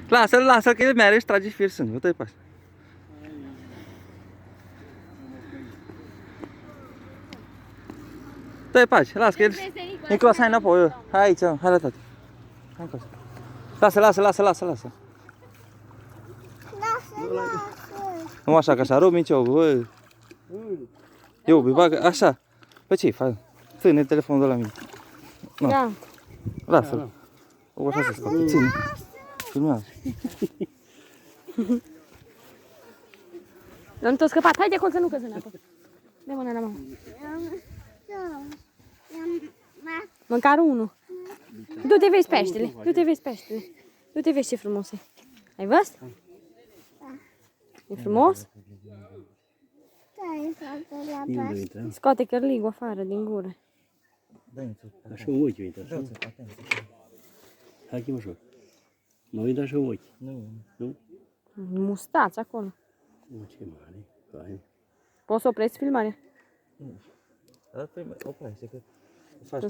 Lasă-l, lasă-l, că el merge și trage fir sânge. Uite-i pe așa. Dă-i pace, lasă că el... Nicolas, hai înapoi, hai aici, hai la tati. Hai încoace. Lasă, lasă, lasă, lasă, lasă. Nu așa, că așa, rup miciogul, bă. Iubi, bagă, așa. Păi ce-i, fai? Ține telefonul de la mine. Da. Lasă-l. O, așa se scoate, ține. Filmează. Nu te-a scăpat, haide acolo să nu căzi în apă. Dă mâna la mama. Măcar unul. Du-te vezi peștele, du-te vezi peștele. Du-te vezi ce frumos e. Ai văzut? E frumos? Scoate cărligul afară din gură. Așa un ochi, uite, așa. Hai că ușor. Mă uit așa un ochi. Nu? Mustață acolo. Ce mare. Hai. Poți să oprești filmarea? Oprește că faci